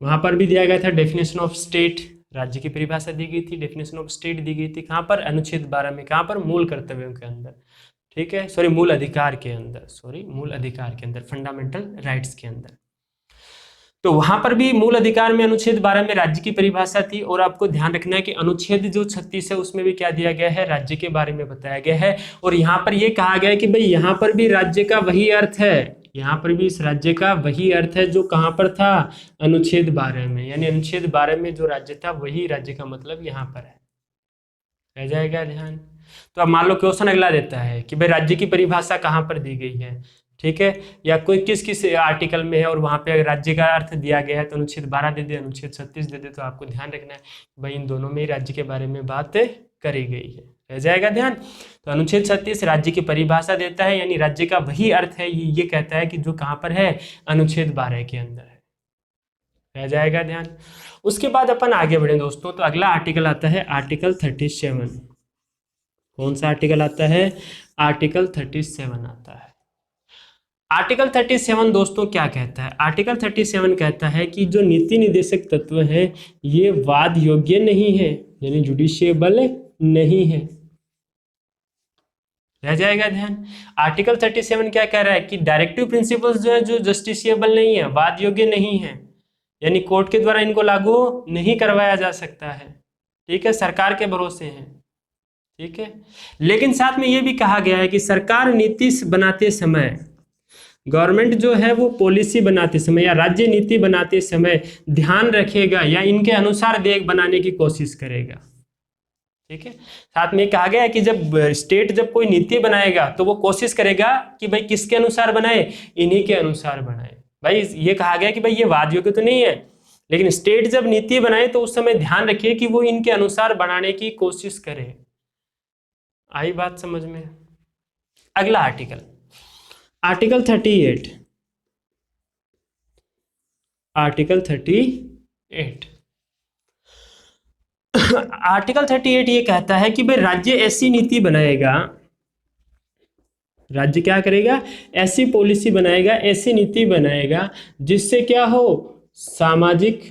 वहां पर भी दिया गया था डेफिनेशन ऑफ स्टेट, राज्य की परिभाषा दी गई थी, डेफिनेशन ऑफ स्टेट दी गई थी। कहां पर? अनुच्छेद 12 में। कहां पर? मूल कर्तव्यों के अंदर। ठीक है, सॉरी, मूल अधिकार के अंदर, सॉरी, मूल अधिकार के अंदर, फंडामेंटल राइट्स के अंदर। तो वहां पर भी मूल अधिकार में अनुच्छेद 12 में राज्य की परिभाषा थी। और आपको ध्यान रखना है कि अनुच्छेद जो 36 है उसमें भी क्या दिया गया है? राज्य के बारे में बताया गया है। और यहाँ पर ये कहा गया है कि भाई यहाँ पर भी राज्य का वही अर्थ है, यहाँ पर भी इस राज्य का वही अर्थ है जो कहाँ पर था? अनुच्छेद 12 में। यानी अनुच्छेद 12 में जो राज्य था वही राज्य का मतलब यहाँ पर है। रह जाएगा ध्यान। तो अब मान लो क्वेश्चन अगला देता है कि भाई राज्य की परिभाषा कहाँ पर दी गई है, ठीक है, या कोई किस किस आर्टिकल में है, और वहां पे अगर राज्य का अर्थ दिया गया है तो अनुच्छेद 12 दे दे, अनुच्छेद 36 दे दे। तो आपको ध्यान रखना है भाई इन दोनों में ही राज्य के बारे में बात करी गई है। रह जाएगा ध्यान। तो अनुच्छेद 36 राज्य की परिभाषा देता है, यानी राज्य का वही अर्थ है, ये कहता है कि जो कहाँ पर है? अनुच्छेद 12 के अंदर है। रह जाएगा ध्यान। उसके बाद अपन आगे बढ़े दोस्तों, तो अगला आर्टिकल आता है आर्टिकल 37। कौन सा आर्टिकल आता है? आर्टिकल 37 आता है। आर्टिकल 37 दोस्तों क्या कहता है? आर्टिकल 37 कहता है कि जो नीति निर्देशक तत्व है ये वाद योग्य नहीं है, यानी जुडिशियबल नहीं है। रह जाएगा ध्यान। आर्टिकल 37 क्या कह रहा है कि डायरेक्टिव प्रिंसिपल्स जो है, जो जस्टिसिएबल नहीं है, वाद योग्य नहीं है, यानी कोर्ट के द्वारा इनको लागू नहीं करवाया जा सकता है। ठीक है, सरकार के भरोसे हैं। ठीक है, लेकिन साथ में ये भी कहा गया है कि सरकार नीति बनाते समय, गवर्नमेंट जो है वो पॉलिसी बनाते समय या राज्य नीति बनाते समय ध्यान रखेगा या इनके अनुसार देख बनाने की कोशिश करेगा। ठीक है, साथ में कहा गया है कि जब स्टेट जब कोई नीति बनाएगा तो वो कोशिश करेगा कि भाई किसके अनुसार बनाए? इन्हीं के अनुसार बनाए। भाई ये कहा गया कि भाई ये वाद योग्य तो नहीं है, लेकिन स्टेट जब नीति बनाए तो उस समय ध्यान रखिए कि वो इनके अनुसार बनाने की कोशिश करे। आई बात समझ में? अगला आर्टिकल, आर्टिकल 38। आर्टिकल 38 आर्टिकल 38 ये कहता है कि भाई राज्य ऐसी नीति बनाएगा, राज्य क्या करेगा? ऐसी पॉलिसी बनाएगा, ऐसी नीति बनाएगा जिससे क्या हो? सामाजिक,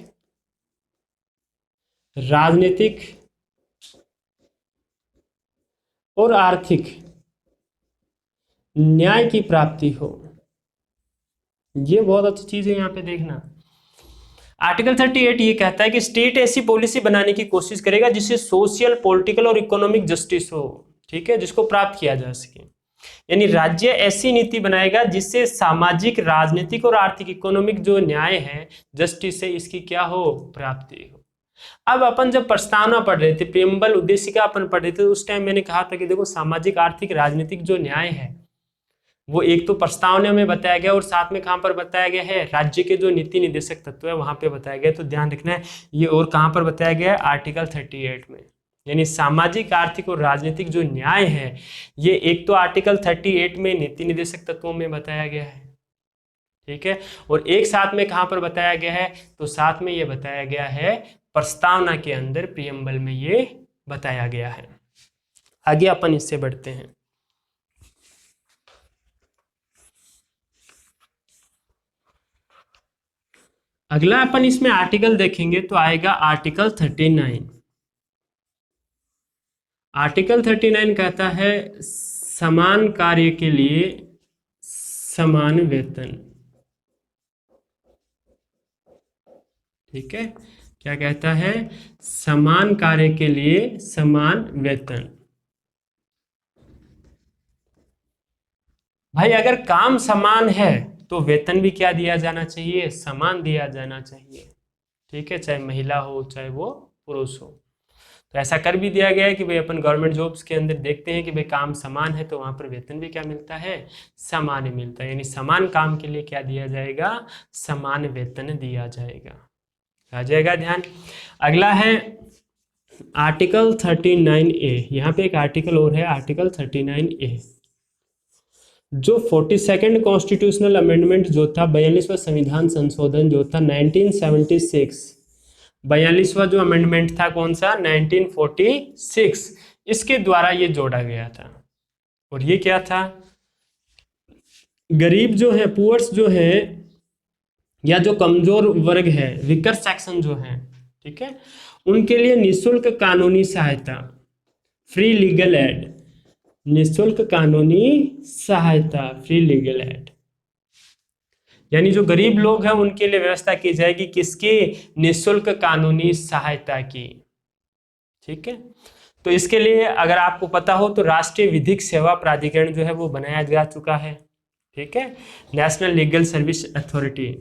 राजनीतिक और आर्थिक न्याय की प्राप्ति हो। ये बहुत अच्छी चीज है, यहाँ पे देखना। आर्टिकल 38 ये कहता है कि स्टेट ऐसी पॉलिसी बनाने की कोशिश करेगा जिससे सोशल, पॉलिटिकल और इकोनॉमिक जस्टिस हो। ठीक है, जिसको प्राप्त किया जा सके। यानी राज्य ऐसी नीति बनाएगा जिससे सामाजिक, राजनीतिक और आर्थिक, इकोनॉमिक जो न्याय है, जस्टिस है, इसकी क्या हो? प्राप्ति हो। अब अपन जब प्रस्तावना पढ़ रहे थे, प्रियम्बल उद्देशिका अपन पढ़ रहे थे, उस टाइम मैंने कहा था कि देखो सामाजिक, आर्थिक, राजनीतिक जो न्याय है वो एक तो प्रस्तावना में बताया गया और साथ में कहां पर बताया गया है? राज्य के जो नीति निर्देशक तत्व है वहां पे बताया गया। तो ध्यान रखना है ये, और कहां पर बताया गया है? आर्टिकल 38 में। यानी सामाजिक, आर्थिक और राजनीतिक जो न्याय है ये एक तो आर्टिकल 38 में नीति निर्देशक तत्वों में बताया गया है। ठीक है, और एक साथ में कहां पर बताया गया है? तो साथ में ये बताया गया है प्रस्तावना के अंदर, प्रियम्बल में ये बताया गया है। आगे अपन इससे बढ़ते हैं। अगला अपन इसमें आर्टिकल देखेंगे तो आएगा आर्टिकल 39। आर्टिकल 39 कहता है समान कार्य के लिए समान वेतन। ठीक है, क्या कहता है? समान कार्य के लिए समान वेतन। भाई अगर काम समान है तो वेतन भी क्या दिया जाना चाहिए, समान दिया जाना चाहिए। ठीक है, चाहे महिला हो चाहे वो पुरुष हो। तो ऐसा कर भी दिया गया है कि भाई अपन गवर्नमेंट जॉब्स के अंदर देखते हैं कि भाई काम समान है तो वहां पर वेतन भी क्या मिलता है, समान मिलता है। यानी समान काम के लिए क्या दिया जाएगा, समान वेतन दिया जाएगा। आ जाएगा ध्यान। अगला है आर्टिकल 39A। यहाँ पे एक आर्टिकल और है, आर्टिकल 39A, जो 42nd कॉन्स्टिट्यूशनल अमेंडमेंट जो था, 42वां संविधान संशोधन जो था 1976, 42वां जो अमेंडमेंट था कौन सा, 1946, इसके द्वारा ये जोड़ा गया था। और ये क्या था, गरीब जो है, पुअर्स जो है, या जो कमजोर वर्ग है, वीकर सेक्शन जो है, ठीक है, उनके लिए निःशुल्क कानूनी सहायता, फ्री लीगल एड, निःशुल्क कानूनी सहायता, फ्री लीगल एड। यानी जो गरीब लोग हैं उनके लिए व्यवस्था की जाएगी किसकी, निःशुल्क कानूनी सहायता की। ठीक है, तो इसके लिए अगर आपको पता हो तो राष्ट्रीय विधिक सेवा प्राधिकरण जो है वो बनाया जा चुका है। ठीक है, national legal service authority,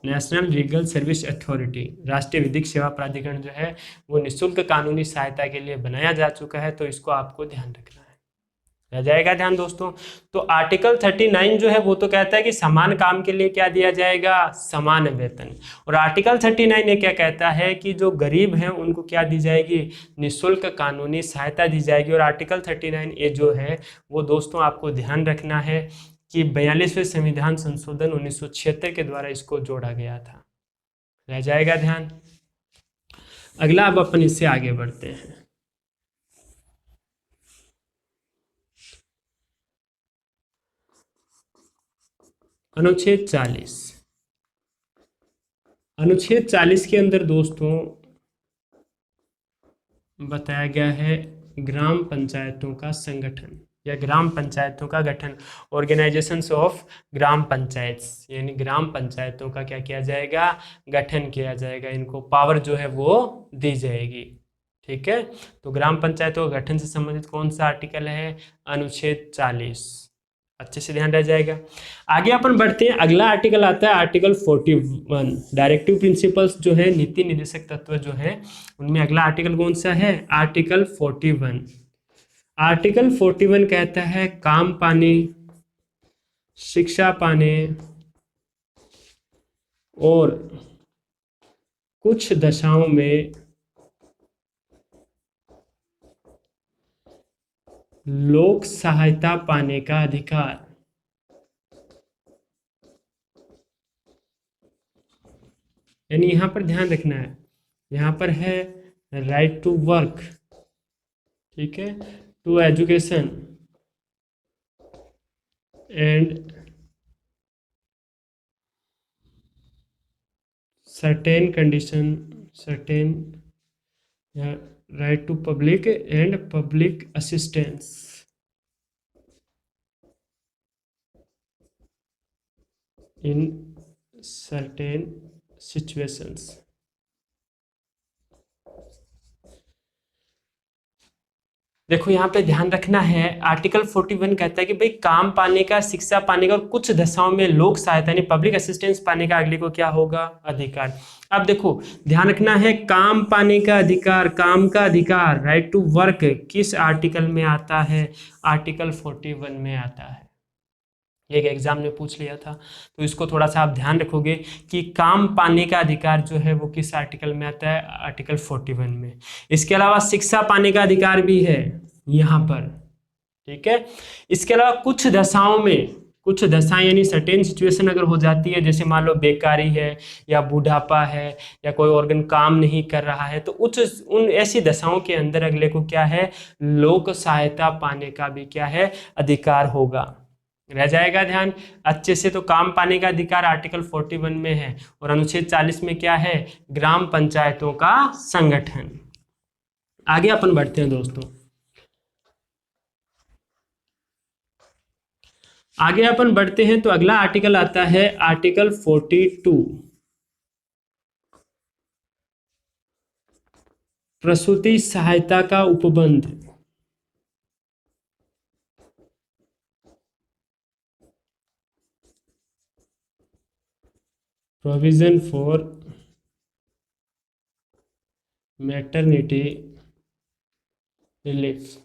national legal service authority, राष्ट्रीय विधिक सेवा प्राधिकरण जो है वो निःशुल्क कानूनी सहायता के लिए बनाया जा चुका है। तो इसको आपको ध्यान रखना है, रह जाएगा ध्यान दोस्तों। तो आर्टिकल 39 जो है वो तो कहता है कि समान काम के लिए क्या दिया जाएगा, समान वेतन। और आर्टिकल 39 ये क्या कहता है कि जो गरीब हैं उनको क्या दी जाएगी, निःशुल्क कानूनी सहायता दी जाएगी। और आर्टिकल 39 ये जो है वो दोस्तों आपको ध्यान रखना है कि 42वें संविधान संशोधन 1976 के द्वारा इसको जोड़ा गया था। रह जाएगा ध्यान। अगला अब अपन इससे आगे बढ़ते हैं। अनुच्छेद 40। अनुच्छेद 40 के अंदर दोस्तों बताया गया है ग्राम पंचायतों का संगठन या ग्राम पंचायतों का गठन, ऑर्गेनाइजेशंस ऑफ ग्राम पंचायत्स, यानी ग्राम पंचायतों का क्या किया जाएगा, गठन किया जाएगा। इनको पावर जो है वो दी जाएगी। ठीक है, तो ग्राम पंचायतों के गठन से संबंधित कौन सा आर्टिकल है, अनुच्छेद 40। अच्छे से ध्यान रह जाएगा। आगे अपन बढ़ते हैं, अगला आर्टिकल आता है आर्टिकल 41, डायरेक्टिव प्रिंसिपल्स जो है, नीति निर्देशक तत्व जो है, उनमें अगला आर्टिकल कौन सा है, आर्टिकल 41। आर्टिकल 41 कहता है काम पाने, शिक्षा पाने और कुछ दशाओं में लोक सहायता पाने का अधिकार। यानी यहां पर ध्यान रखना है, यहां पर है राइट टू वर्क, ठीक है, to education and certain condition, certain right to public and public assistance in certain situations. देखो यहाँ पे ध्यान रखना है, आर्टिकल 41 कहता है कि भाई काम पाने का, शिक्षा पाने का और कुछ दशाओं में लोक सहायता यानी पब्लिक असिस्टेंस पाने का अगले को क्या होगा, अधिकार। अब देखो ध्यान रखना है, काम पाने का अधिकार, काम का अधिकार, राइट टू वर्क किस आर्टिकल में आता है, आर्टिकल 41 में आता है। एक एग्जाम में पूछ लिया था, तो इसको थोड़ा सा आप ध्यान रखोगे कि काम पाने का अधिकार जो है वो किस आर्टिकल में आता है, आर्टिकल 41 में। इसके अलावा शिक्षा पाने का अधिकार भी है यहाँ पर। ठीक है, इसके अलावा कुछ दशाओं में, कुछ दशाएं यानी सर्टेन सिचुएशन अगर हो जाती है, जैसे मान लो बेकारी है या बुढ़ापा है या कोई ऑर्गन काम नहीं कर रहा है, तो उन ऐसी दशाओं के अंदर अगले को क्या है, लोक सहायता पाने का भी क्या है, अधिकार होगा। रह जाएगा ध्यान अच्छे से। तो काम पाने का अधिकार आर्टिकल 41 में है और अनुच्छेद 40 में क्या है, ग्राम पंचायतों का संगठन। आगे अपन बढ़ते हैं दोस्तों, आगे अपन बढ़ते हैं तो अगला आर्टिकल आता है आर्टिकल 42, प्रसूति सहायता का उपबंध। Provision for maternity relief.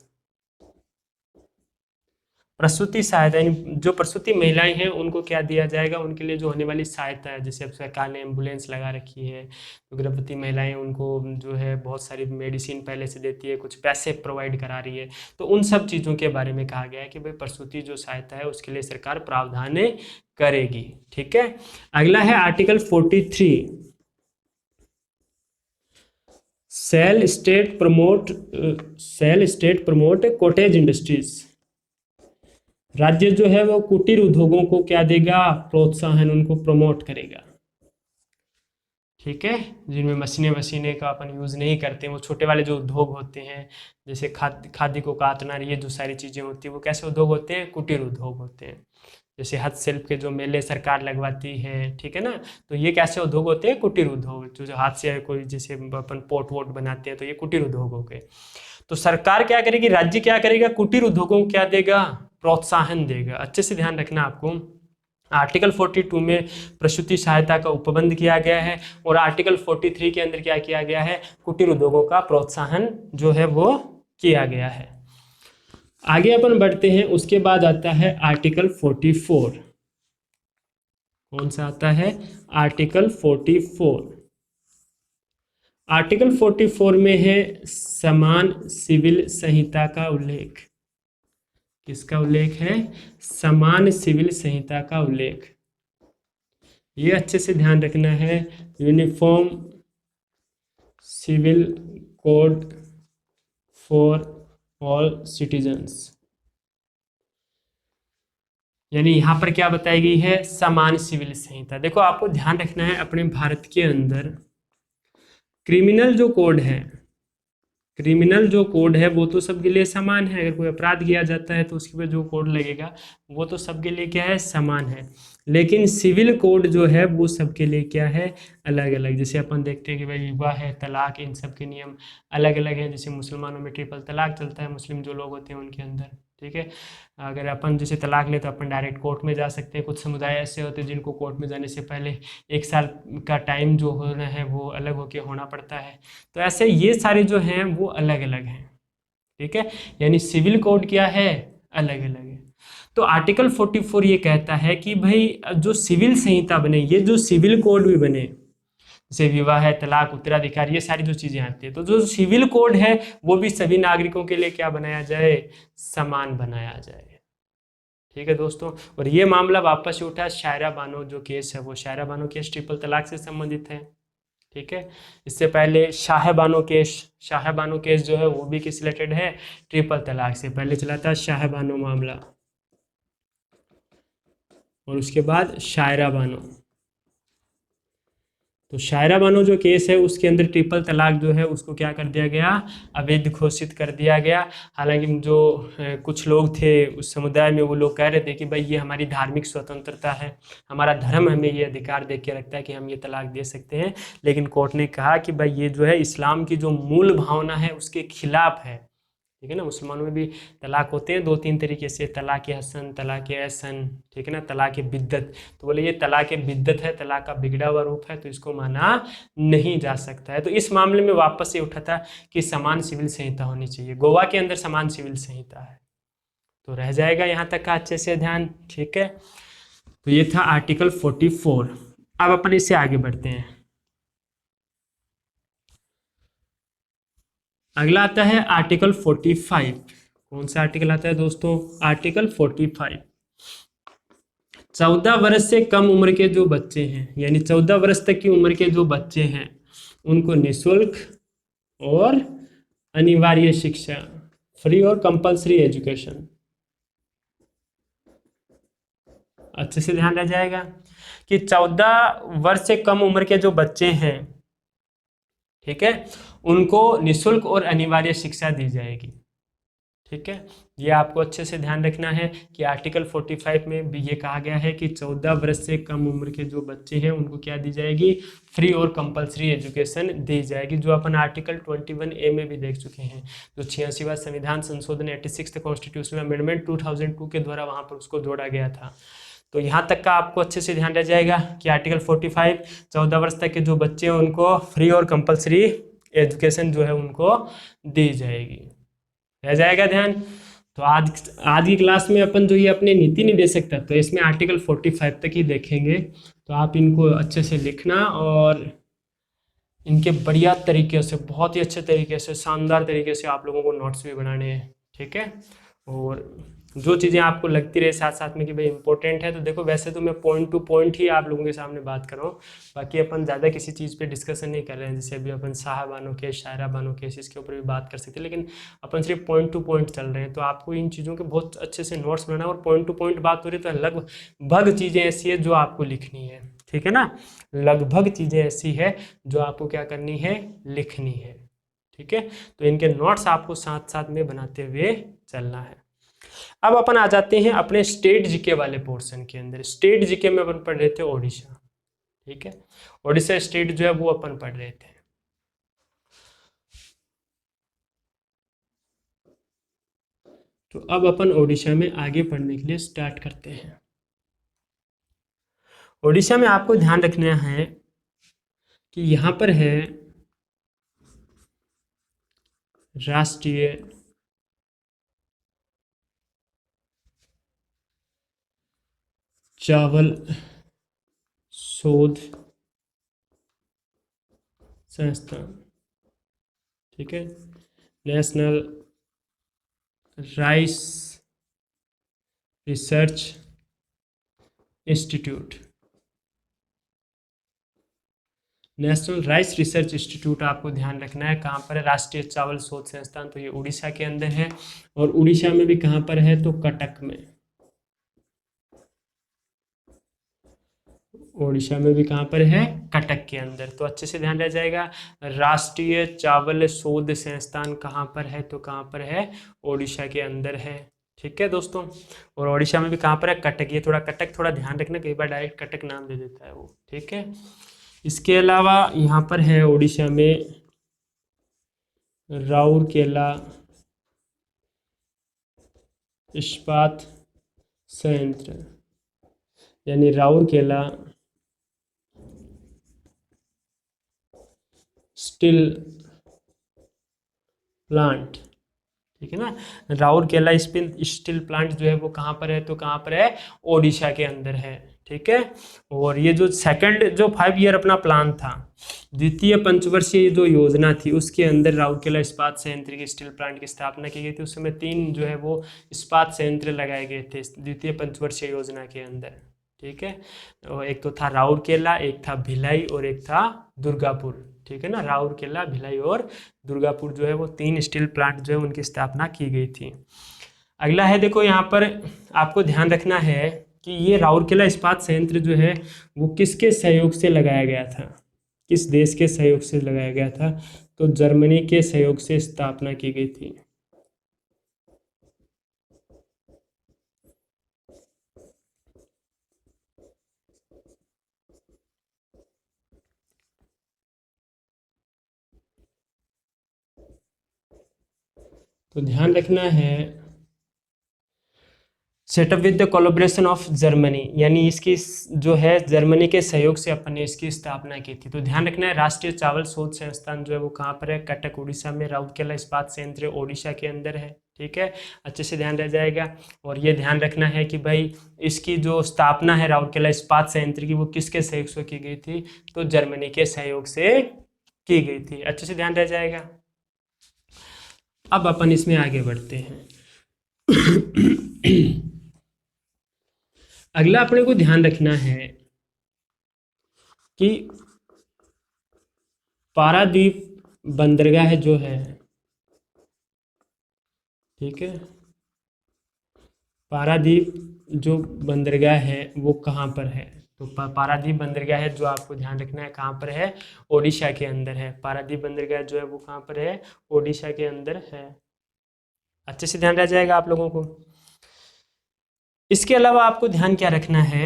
प्रसूति सहायता, यानी जो प्रसूति महिलाएं हैं उनको क्या दिया जाएगा, उनके लिए जो होने वाली सहायता है, जैसे अब सरकार ने एम्बुलेंस लगा रखी है, तो गर्भवती महिलाएं उनको जो है बहुत सारी मेडिसिन पहले से देती है, कुछ पैसे प्रोवाइड करा रही है, तो उन सब चीज़ों के बारे में कहा गया है कि भाई प्रसूति जो सहायता है उसके लिए सरकार प्रावधान करेगी। ठीक है, अगला है article 43, shall state promote cottage industries. राज्य जो है वो कुटीर उद्योगों को क्या देगा, प्रोत्साहन, उनको प्रमोट करेगा। ठीक है, जिनमें मशीनें का अपन यूज़ नहीं करते, वो छोटे वाले जो उद्योग होते हैं, जैसे खादी को काटना, ये जो सारी चीज़ें होती हैं वो कैसे उद्योग होते हैं, कुटीर उद्योग होते हैं। जैसे हस्तशिल्प के जो मेले सरकार लगवाती है, ठीक है ना, तो ये कैसे उद्योग होते हैं, कुटीर उद्योग। जो हाथ से कोई जैसे अपन पोट वोट बनाते हैं, तो ये कुटीर उद्योग हो गए। तो सरकार क्या करेगी, राज्य क्या करेगा, कुटीर उद्योगों को क्या देगा, प्रोत्साहन देगा। अच्छे से ध्यान रखना आपको, आर्टिकल 42 में प्रसूति सहायता का उपबंध किया गया है, और आर्टिकल 43 के अंदर क्या किया गया है, कुटीर उद्योगों का प्रोत्साहन जो है वो किया गया है। आगे अपन बढ़ते हैं, उसके बाद आता है आर्टिकल 44। कौन सा आता है, आर्टिकल 44। आर्टिकल 44 में है समान सिविल संहिता का उल्लेख। किसका उल्लेख है, समान सिविल संहिता का उल्लेख। ये अच्छे से ध्यान रखना है, uniform civil code for all citizens, यानी यहाँ पर क्या बताई गई है, समान सिविल संहिता। देखो आपको ध्यान रखना है, अपने भारत के अंदर क्रिमिनल जो कोड है वो तो सबके लिए समान है। अगर कोई अपराध किया जाता है तो उसके ऊपर जो कोड लगेगा वो तो सबके लिए क्या है, समान है। लेकिन सिविल कोड जो है वो सबके लिए क्या है, अलग अलग। जैसे अपन देखते हैं कि भाई विवाह है, तलाक, इन सब के नियम अलग अलग हैं। जैसे मुसलमानों में ट्रिपल तलाक चलता है, मुस्लिम जो लोग होते हैं उनके अंदर, ठीक है। अगर अपन जैसे तलाक ले तो अपन डायरेक्ट कोर्ट में जा सकते हैं। कुछ समुदाय ऐसे होते हैं जिनको कोर्ट में जाने से पहले 1 साल का टाइम जो होना है वो अलग होके होना पड़ता है। तो ऐसे ये सारे जो हैं वो अलग अलग हैं, ठीक है। यानी सिविल कोड क्या है, अलग अलग है। तो आर्टिकल 44 ये कहता है कि भाई जो सिविल संहिता बने, ये जो सिविल कोड भी बने, जैसे विवाह है, तलाक, उत्तराधिकार, ये सारी जो चीजें आती है, तो जो सिविल कोड है वो भी सभी नागरिकों के लिए क्या बनाया जाए, समान बनाया जाए। ठीक है दोस्तों, और ये मामला वापस से उठा, शायरा बानो जो केस है, वो शायरा बानो केस ट्रिपल तलाक से संबंधित है। ठीक है, इससे पहले शाह बानो केस जो है वो भी किस रिलेटेड है, ट्रिपल तलाक से। पहले चला था शाह बानो मामला, और उसके बाद शायरा बानो। तो शायरा बानो जो केस है उसके अंदर ट्रिपल तलाक जो है उसको क्या कर दिया गया, अवैध घोषित कर दिया गया। हालांकि जो कुछ लोग थे उस समुदाय में, वो लोग कह रहे थे कि भाई ये हमारी धार्मिक स्वतंत्रता है, हमारा धर्म हमें ये अधिकार दे के रखता है कि हम ये तलाक दे सकते हैं। लेकिन कोर्ट ने कहा कि भाई ये जो है इस्लाम की जो मूल भावना है उसके खिलाफ है। ठीक है ना, मुसलमानों में भी तलाक होते हैं 2-3 तरीके से, तलाक हसन, तलाक एहसन, ठीक है ना, तलाक बिद्दत। तो बोले ये तलाक बिद्दत है, तलाक का बिगड़ा हुआ रूप है, तो इसको माना नहीं जा सकता है। तो इस मामले में वापस ये उठा था कि समान सिविल संहिता होनी चाहिए। गोवा के अंदर समान सिविल संहिता है, तो रह जाएगा यहाँ तक का अच्छे से ध्यान। ठीक है, तो ये था आर्टिकल 44। अब अपन इससे आगे बढ़ते हैं। अगला आता है आर्टिकल 45। कौन सा आर्टिकल आता है दोस्तों, आर्टिकल 45। 14 वर्ष से कम उम्र के जो बच्चे हैं, यानी 14 वर्ष तक की उम्र के जो बच्चे हैं, उनको निःशुल्क और अनिवार्य शिक्षा, फ्री और कंपल्सरी एजुकेशन। अच्छे से ध्यान रह जाएगा कि 14 वर्ष से कम उम्र के जो बच्चे हैं, ठीक है, उनको निःशुल्क और अनिवार्य शिक्षा दी जाएगी। ठीक है, ये आपको अच्छे से ध्यान रखना है कि आर्टिकल 45 में भी ये कहा गया है कि 14 वर्ष से कम उम्र के जो बच्चे हैं उनको क्या दी जाएगी, फ्री और कंपलसरी एजुकेशन दी जाएगी, जो अपन आर्टिकल 21A में भी देख चुके हैं। जो 86वां संविधान संशोधन 86th कॉन्स्टिट्यूशनल अमेंडमेंट 2002 के द्वारा वहाँ पर उसको जोड़ा गया था। तो यहाँ तक का आपको अच्छे से ध्यान रह जाएगा कि आर्टिकल 45 14 वर्ष तक के जो बच्चे हैं उनको फ्री और कंपलसरी एजुकेशन जो है उनको दी जाएगी। रह जाएगा ध्यान। तो आज की क्लास में अपन जो ये अपने नीति निर्देशक तत्व तो इसमें आर्टिकल 45 तक ही देखेंगे। तो आप इनको अच्छे से लिखना और इनके बढ़िया तरीके से, बहुत ही अच्छे तरीके से, शानदार तरीके से आप लोगों को नोट्स भी बनाने हैं, ठीक है। और जो चीज़ें आपको लगती रहे साथ साथ में कि भाई इंपॉर्टेंट है, तो देखो वैसे तो मैं पॉइंट टू पॉइंट ही आप लोगों के सामने बात कर रहा हूँ, बाकी अपन ज़्यादा किसी चीज़ पे डिस्कशन नहीं कर रहे हैं। जैसे अभी अपन साहबानों के, शायरा बानों के, इसके ऊपर भी बात कर सकते हैं, लेकिन अपन सिर्फ पॉइंट टू पॉइंट चल रहे हैं। तो आपको इन चीज़ों के बहुत अच्छे से नोट्स बनाना, और पॉइंट टू पॉइंट बात हो रही है तो लगभग चीज़ें ऐसी है जो आपको लिखनी है, ठीक है ना। लगभग चीज़ें ऐसी है जो आपको क्या करनी है, लिखनी है, ठीक है। तो इनके नोट्स आपको साथ साथ में बनाते हुए चलना है। अब अपन आ जाते हैं अपने स्टेट जीके वाले पोर्शन के अंदर। स्टेट जीके में अपन पढ़ रहे थे ओडिशा, ठीक है। ओडिशा स्टेट जो है वो अपन पढ़ रहे थे। तो अब अपन ओडिशा में आगे पढ़ने के लिए स्टार्ट करते हैं। ओडिशा में आपको ध्यान रखना है कि यहां पर है राष्ट्रीय चावल शोध संस्थान, ठीक है। National rice research institute. National rice research institute आपको ध्यान रखना है कहाँ पर है, राष्ट्रीय चावल शोध संस्थान, तो ये उड़ीसा के अंदर है। और उड़ीसा में भी कहाँ पर है, तो कटक में। उड़ीसा में भी कहाँ पर है, कटक के अंदर। तो अच्छे से ध्यान रह जाएगा, राष्ट्रीय चावल शोध संस्थान कहाँ पर है, तो कहाँ पर है, उड़ीसा के अंदर है, ठीक है दोस्तों। और उड़ीसा में भी कहाँ पर है, कटक। ये थोड़ा कटक थोड़ा ध्यान रखना, कई बार डायरेक्ट कटक नाम दे देता है वो, ठीक है। इसके अलावा यहाँ पर है उड़ीसा में राउरकेला इस्पात संयंत्र, यानी राउरकेला स्टील प्लांट, ठीक है ना। राउरकेला स्टील प्लांट जो है वो कहाँ पर है, तो कहाँ पर है, ओडिशा के अंदर है, ठीक है। और ये जो सेकंड जो 5 ईयर अपना प्लान था, द्वितीय पंचवर्षीय जो योजना थी, उसके अंदर राउरकेला इस्पात संयंत्र की स्टील प्लांट की स्थापना की गई थी। उस समय 3 जो है वो इस्पात संयंत्र लगाए गए थे द्वितीय पंचवर्षीय योजना के अंदर, ठीक है। और एक तो था राउरकेला, एक था भिलाई और एक था दुर्गापुर, ठीक है ना। राउरकेला, भिलाई और दुर्गापुर जो है वो 3 स्टील प्लांट जो है उनकी स्थापना की गई थी। अगला है, देखो यहाँ पर आपको ध्यान रखना है कि ये राउरकेला इस्पात संयंत्र जो है वो किसके सहयोग से लगाया गया था, किस देश के सहयोग से लगाया गया था, तो जर्मनी के सहयोग से स्थापना की गई थी। तो ध्यान रखना है, setup with the collaboration of Germany, यानी इसकी जो है जर्मनी के सहयोग से अपन ने इसकी स्थापना की थी। तो ध्यान रखना है, राष्ट्रीय चावल शोध संस्थान जो है वो कहाँ पर है, कटक उड़ीसा में। राउरकेला इस्पात संयंत्र ओडिशा के अंदर है, ठीक है। अच्छे से ध्यान रह जाएगा। और ये ध्यान रखना है कि भाई इसकी जो स्थापना है राउरकेला इस्पात संयंत्र की, वो किसके सहयोग से की गई थी, तो जर्मनी के सहयोग से की गई थी। अच्छे से ध्यान रह जाएगा। अब अपन इसमें आगे बढ़ते हैं। अगला अपने को ध्यान रखना है कि पारादीप बंदरगाह जो है, ठीक है, पारादीप जो बंदरगाह है वो कहाँ पर है, तो पारादीप बंदरगाह है जो आपको ध्यान रखना है कहाँ पर है, ओडिशा के अंदर है। पारादीप बंदरगाह जो है वो कहाँ पर है, ओडिशा के अंदर है। अच्छे से ध्यान रह जाएगा आप लोगों को। इसके अलावा आपको ध्यान क्या रखना है,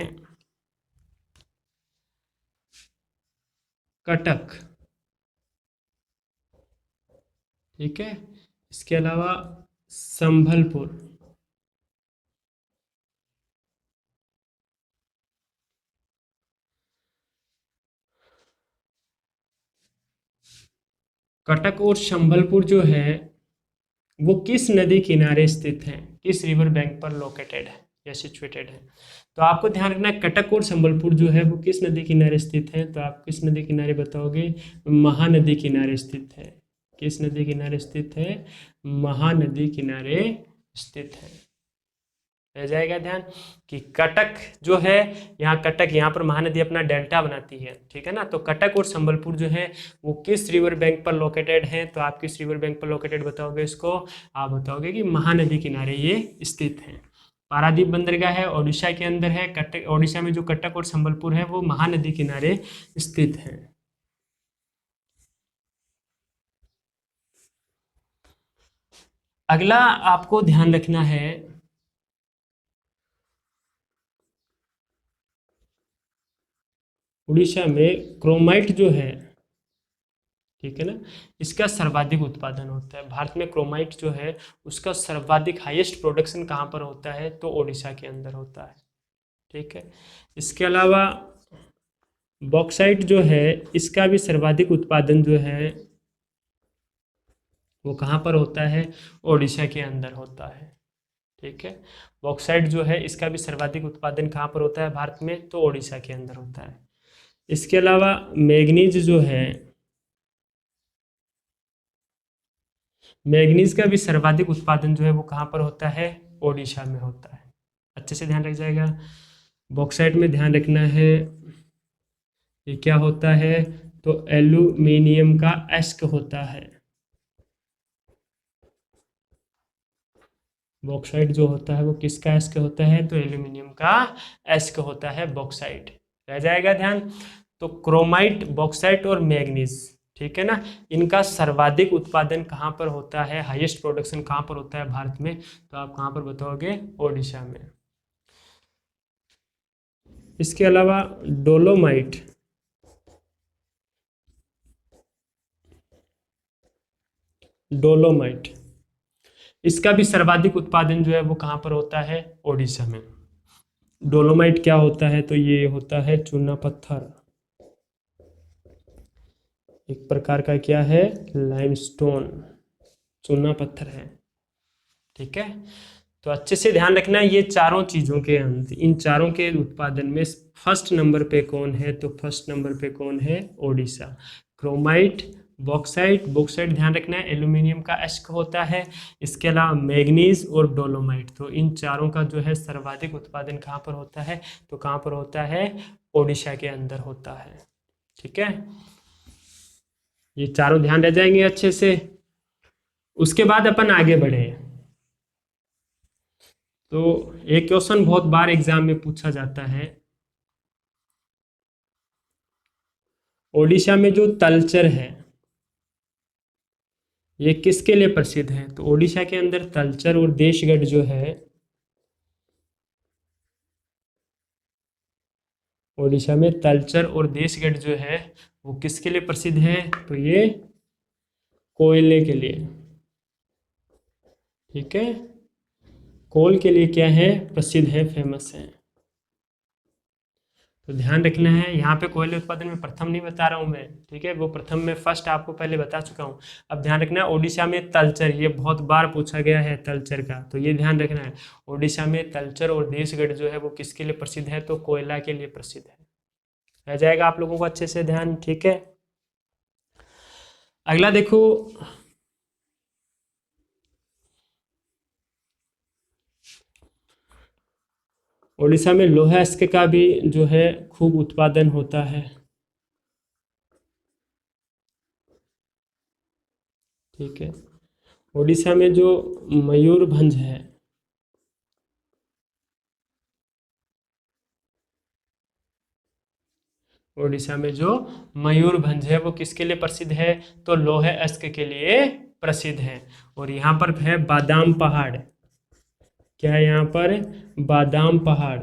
कटक, ठीक है। इसके अलावा संभलपुर, कटक और संबलपुर जो है वो किस नदी किनारे स्थित है, किस रिवर बैंक पर लोकेटेड है या सिचुएटेड है। तो आपको ध्यान रखना है कटक और संबलपुर जो है वो किस नदी किनारे स्थित है, तो आप किस नदी किनारे बताओगे, महानदी किनारे स्थित है। किस नदी किनारे स्थित है, महानदी किनारे स्थित है। रह जाएगा ध्यान कि कटक जो है, यहाँ कटक, यहाँ पर महानदी अपना डेल्टा बनाती है, ठीक है ना। तो कटक और संबलपुर जो है वो किस रिवर बैंक पर लोकेटेड है, तो आप किस रिवर बैंक पर लोकेटेड बताओगे इसको, आप बताओगे कि महानदी किनारे ये स्थित है। पारादीप बंदरगाह है, ओडिशा के अंदर है। कटक, ओडिशा में जो कटक और संबलपुर है वो महानदी किनारे स्थित है। अगला आपको ध्यान रखना है, उड़ीसा में क्रोमाइट जो है, ठीक है ना, इसका सर्वाधिक उत्पादन होता है। भारत में क्रोमाइट जो है उसका सर्वाधिक हाईएस्ट प्रोडक्शन कहाँ पर होता है, तो ओडिशा के अंदर होता है, ठीक है। इसके अलावा बॉक्साइट जो है इसका भी सर्वाधिक उत्पादन जो है वो कहाँ पर होता है, ओडिशा के अंदर होता है, ठीक है। बॉक्साइट जो है इसका भी सर्वाधिक उत्पादन कहाँ पर होता है भारत में, तो ओडिशा के अंदर होता है। इसके अलावा मैग्नीज जो है, मैग्नीज का भी सर्वाधिक उत्पादन जो है वो कहाँ पर होता है, ओडिशा में होता है। अच्छे से ध्यान रख जाएगा। बॉक्साइट में ध्यान रखना है ये क्या होता है, तो एल्यूमिनियम का एस्क होता है। बॉक्साइट जो होता है वो किसका एस्क होता है, तो एल्यूमिनियम का एस्क होता है बॉक्साइट। रह जाएगा ध्यान। तो क्रोमाइट, बॉक्साइट और मैग्नीज, ठीक है ना, इनका सर्वाधिक उत्पादन कहाँ पर होता है, हाईएस्ट प्रोडक्शन कहाँ पर होता है भारत में, तो आप कहाँ पर बताओगे, ओडिशा में। इसके अलावा डोलोमाइट, डोलोमाइट इसका भी सर्वाधिक उत्पादन जो है वो कहाँ पर होता है, ओडिशा में। डोलोमाइट क्या होता है, तो ये होता है चूना पत्थर, एक प्रकार का क्या है, लाइमस्टोन, चूना पत्थर है, ठीक है। तो अच्छे से ध्यान रखना ये चारों चीज़ों के अंत, इन चारों के उत्पादन में फर्स्ट नंबर पे कौन है, तो फर्स्ट नंबर पे कौन है, ओडिशा। क्रोमाइट, बॉक्साइट, बॉक्साइट ध्यान रखना है एल्यूमिनियम का एस्क होता है। इसके अलावा मैग्नीज और डोलोमाइट, तो इन चारों का जो है सर्वाधिक उत्पादन कहाँ पर होता है, तो कहाँ पर होता है, ओडिशा के अंदर होता है, ठीक है। ये चारों ध्यान रह जाएंगे अच्छे से। उसके बाद अपन आगे बढ़े, तो एक क्वेश्चन बहुत बार एग्जाम में पूछा जाता है, ओडिशा में जो तलचर है ये किसके लिए प्रसिद्ध है, तो ओडिशा के अंदर तलचर और देशगढ़ जो है, ओडिशा में तलचर और देशगढ़ जो है वो किसके लिए प्रसिद्ध है, तो ये कोयले के लिए, ठीक है। कोल के लिए क्या है, प्रसिद्ध है, फेमस है। तो ध्यान रखना है, यहाँ पे कोयले उत्पादन में प्रथम नहीं बता रहा हूँ मैं, ठीक है, वो प्रथम में फर्स्ट आपको पहले बता चुका हूँ। अब ध्यान रखना है ओडिशा में तलचर, ये बहुत बार पूछा गया है तलचर का, तो ये ध्यान रखना है ओडिशा में तलचर और देशगढ़ जो है वो किसके लिए प्रसिद्ध है, तो कोयला के लिए प्रसिद्ध है। रह जाएगा आप लोगों को अच्छे से ध्यान, ठीक है। अगला देखो, ओडिशा में लोहा इस्क का भी जो है खूब उत्पादन होता है, ठीक है। ओडिशा में जो मयूरभंज है, ओडिशा में जो मयूरभंज है वो किसके लिए प्रसिद्ध है, तो लोहे इस्क के लिए प्रसिद्ध है। और यहाँ पर है बादाम पहाड़, क्या है यहाँ पर, बादाम पहाड़,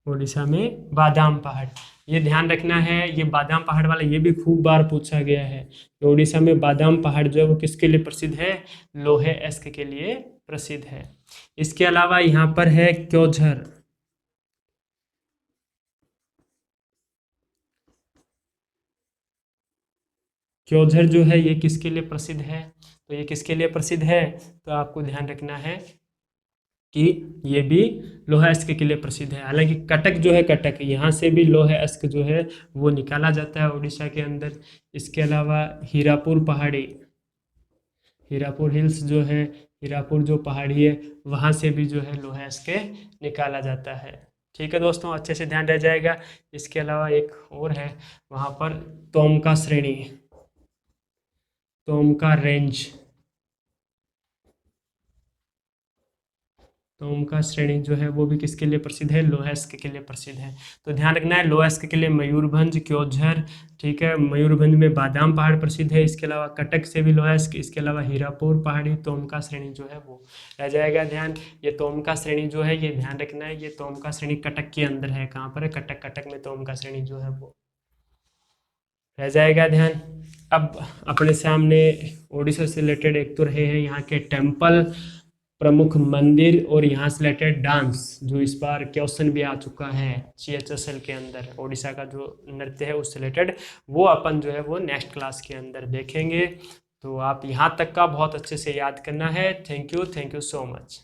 ओडिशा में बादाम पहाड़, ये ध्यान रखना है, ये बादाम पहाड़ वाला ये भी खूब बार पूछा गया है कि ओडिशा में बादाम पहाड़ जो है वो किसके लिए प्रसिद्ध है, लोहे इस्क के लिए प्रसिद्ध है। इसके अलावा यहाँ पर है क्योंझर। क्योंझर जो है ये किसके लिए प्रसिद्ध है? तो ये किसके लिए प्रसिद्ध है? तो आपको ध्यान रखना है कि ये भी लोहा अयस्क के लिए प्रसिद्ध है। हालांकि कटक जो है, कटक यहाँ से भी लोहा अयस्क जो है वो निकाला जाता है उड़ीसा के अंदर। इसके अलावा हीरापुर पहाड़ी, हीरापुर हिल्स जो है, हीरापुर जो पहाड़ी है वहाँ से भी जो है लोहा अयस्क निकाला जाता है। ठीक है दोस्तों, अच्छे से ध्यान रह जाएगा। इसके अलावा एक और है वहाँ पर तोमका श्रेणी, तोमका रेंज, तोमका श्रेणी जो है वो भी किसके लिए प्रसिद्ध है? लोहा अयस्क के लिए प्रसिद्ध है। तो ध्यान रखना है, लोहा अयस्क के लिए मयूरभंज, क्योंझर, ठीक है, मयूरभंज में बादाम पहाड़ प्रसिद्ध है। इसके अलावा कटक से भी लोहा अयस्क, इसके अलावा हीरापुर पहाड़ी, तोमका श्रेणी जो है वो रह जाएगा ध्यान। ये तोमका श्रेणी जो है ये ध्यान रखना है, ये तोमका श्रेणी कटक के अंदर है। कहाँ पर है? कटक, कटक में तोमका श्रेणी जो है वो रह जाएगा ध्यान। अब अपने सामने ओडिशा से रिलेटेड एक तो रहे हैं यहाँ के टेम्पल, प्रमुख मंदिर, और यहाँ से रिलेटेड डांस, जो इस बार क्वेश्चन भी आ चुका है CHSL के अंदर, ओडिशा का जो नृत्य है उससे रिलेटेड, वो अपन जो है वो नेक्स्ट क्लास के अंदर देखेंगे। तो आप यहाँ तक का बहुत अच्छे से याद करना है। Thank you so much.